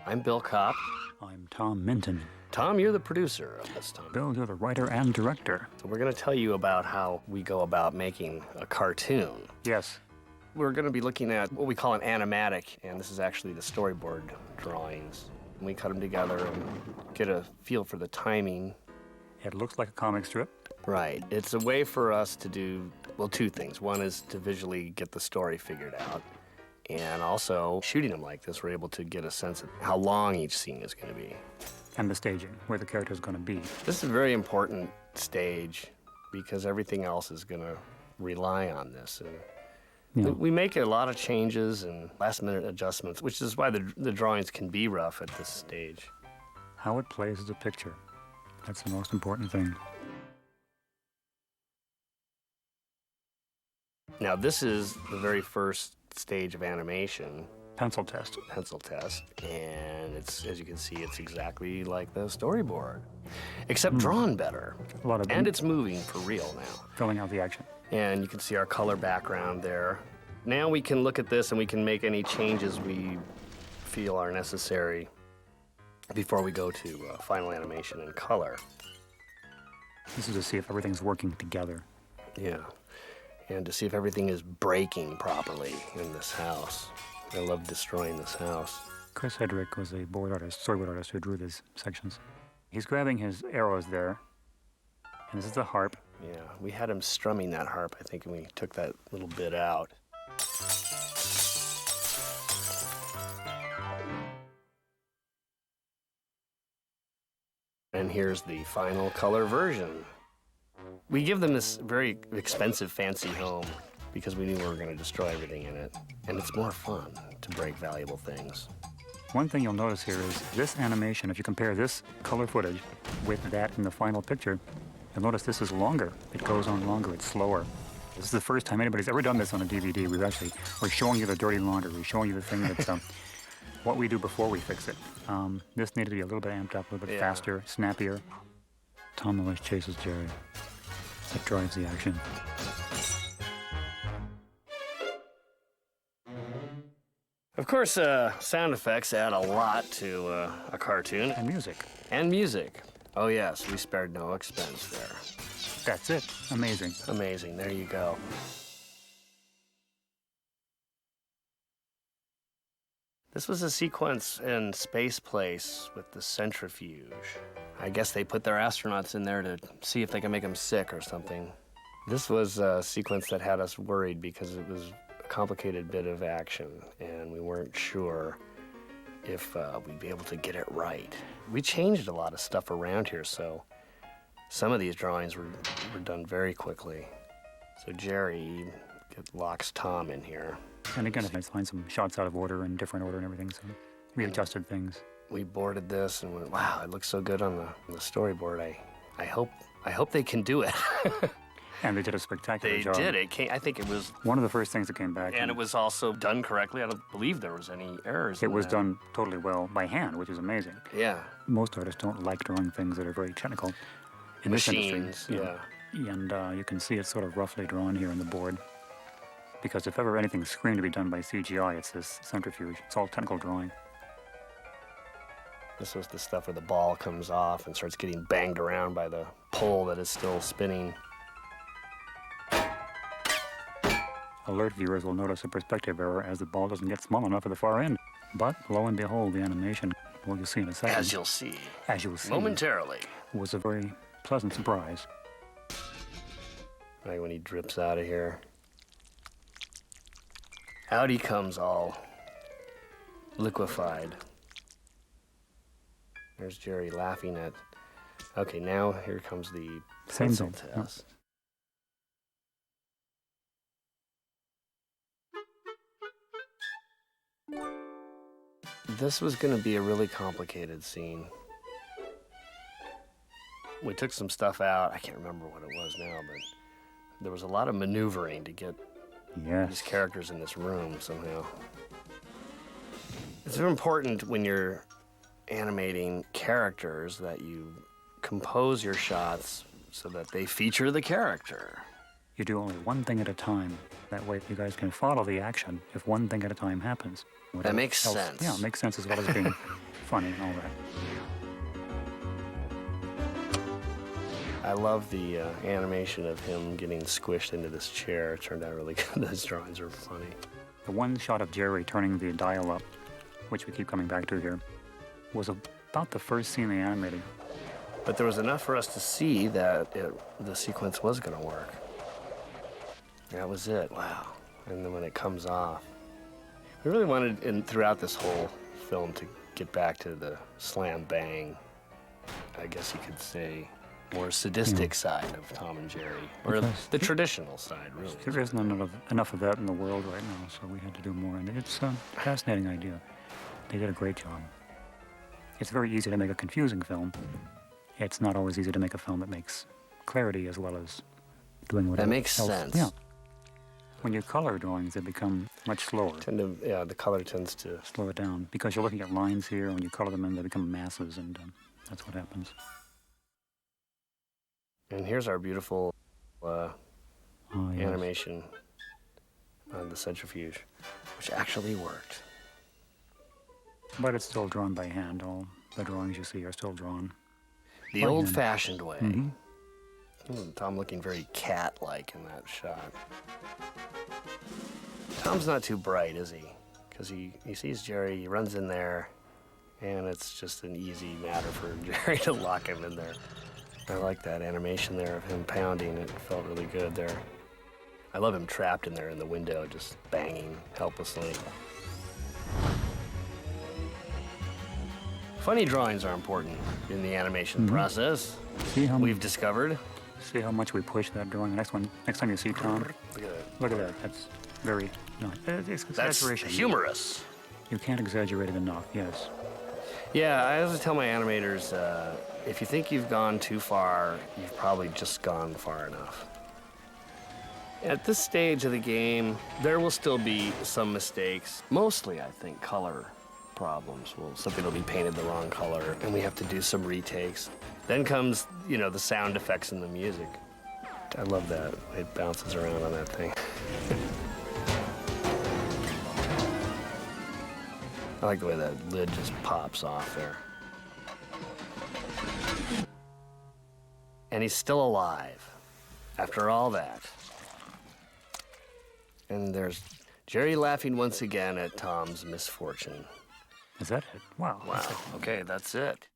I'm Bill Kopp. I'm Tom Minton. Tom, you're the producer of this, Tom. Bill, you're the writer and director. So we're going to tell you about how we go about making a cartoon. Yes. We're going to be looking at what we call an animatic, and this is actually the storyboard drawings. And we cut them together and get a feel for the timing. It looks like a comic strip. Right. It's a way for us to do, well, two things. One is to visually get the story figured out. And also, shooting them like this, we're able to get a sense of how long each scene is going to be. And the staging, where the character is going to be. This is a very important stage because everything else is going to rely on this. And Yeah. we make a lot of changes and last-minute adjustments, which is why the drawings can be rough at this stage. How it plays as a picture. That's the most important thing. Now, this is the very first stage of animation. Pencil test. Pencil test, and it's, as you can see, it's exactly like the storyboard, except drawn better. A lot of And it's moving for real now. filling out the action. And you can see our color background there. Now we can look at this and we can make any changes we feel are necessary before we go to final animation and color. This is to see if everything's working together. Yeah, and to see if everything is breaking properly in this house. I love destroying this house. Chris Hedrick was a storyboard artist who drew these sections. He's grabbing his arrows there, and this is the harp. Yeah, we had him strumming that harp, I think, and we took that little bit out. And here's the final color version. We give them this very expensive, fancy home because we knew we were going to destroy everything in it. And it's more fun to break valuable things. One thing you'll notice here is this animation, if you compare this color footage with that in the final picture, you'll notice this is longer. It goes on longer, it's slower. This is the first time anybody's ever done this on a DVD. We're showing you the dirty laundry. We're showing you the thing that's what we do before we fix it. This needed to be a little bit amped up, a little bit faster, snappier. Tom always chases Jerry. That drives the action. Of course, sound effects add a lot to a cartoon. And music. And music. Oh, yes, we spared no expense there. That's it. Amazing. Amazing. There you go. This was a sequence in Space Place with the centrifuge. I guess they put their astronauts in there to see if they can make them sick or something. This was a sequence that had us worried because it was a complicated bit of action, and we weren't sure if we'd be able to get it right. We changed a lot of stuff around here, so some of these drawings were done very quickly. So Jerry locks Tom in here. And again, I find some shots out of order and different order and everything, so we adjusted things. We boarded this and went, wow, it looks so good on the storyboard. I hope they can do it. And they did a spectacular job. They did. I think it was one of the first things that came back. And it was also done correctly. I don't believe there was any errors. It was done totally well by hand, which is amazing. Yeah. Most artists don't like drawing things that are very technical. In Machines, this industry, yeah. And you can see it's sort of roughly drawn here on the board. Because if ever anything's screened to be done by CGI, it's this centrifuge. It's all technical drawing. This was the stuff where the ball comes off and starts getting banged around by the pole that is still spinning. Alert viewers will notice a perspective error as the ball doesn't get small enough at the far end. But lo and behold, the animation, well, you'll see in a second. As you'll see. Momentarily. Was a very pleasant surprise. Right when he drips out of here. Out he comes all liquefied. There's Jerry laughing at... Okay, now here comes the pencil test. This was going to be a really complicated scene. We took some stuff out. I can't remember what it was now, but there was a lot of maneuvering to get these characters in this room somehow. It's very important when you're animating characters that you compose your shots so that they feature the character. You do only one thing at a time. That way you guys can follow the action if one thing at a time happens. That makes sense. Yeah, it makes sense as well as being funny and all that. I love the animation of him getting squished into this chair. It turned out really good. Those drawings are funny. The one shot of Jerry turning the dial up, which we keep coming back to here, was about the first scene they animated. But there was enough for us to see that the sequence was going to work. That was it. Wow. And then when it comes off, we really wanted, throughout this whole film, to get back to the slam bang, I guess you could say, more sadistic side of Tom and Jerry, or the traditional side, really. There isn't enough of that in the world right now, so we had to do more. And it's a fascinating idea. They did a great job. It's very easy to make a confusing film. It's not always easy to make a film that makes clarity as well as doing whatever That makes else. sense. Yeah. When you color drawings, they become much slower. The color tends to slow it down because you're looking at lines here. When you color them in, they become masses, and that's what happens. And here's our beautiful Yes. animation on the centrifuge, which actually worked. But it's still drawn by hand. All the drawings you see are still drawn. The by old-fashioned way. Mm-hmm. Tom looking very cat-like in that shot. Tom's not too bright, is he? Because he sees Jerry, he runs in there, and it's just an easy matter for Jerry to lock him in there. I like that animation there of him pounding. It felt really good there. I love him trapped in there in the window, just banging helplessly. Funny drawings are important in the animation process. See how We've discovered. See how much we push that drawing. Next time you see Tom, Look at that. look at that. That's very it's That's exaggeration. humorous. You can't exaggerate it enough. Yes. Yeah, I always tell my animators, if you think you've gone too far, you've probably just gone far enough. At this stage of the game, there will still be some mistakes. Mostly, I think, color problems. Well, something will be painted the wrong color, and we have to do some retakes. Then comes, the sound effects and the music. I love that. It bounces around on that thing. I like the way that lid just pops off there. And he's still alive after all that. And there's Jerry laughing once again at Tom's misfortune. Is that it? Wow. Wow. Okay, that's it.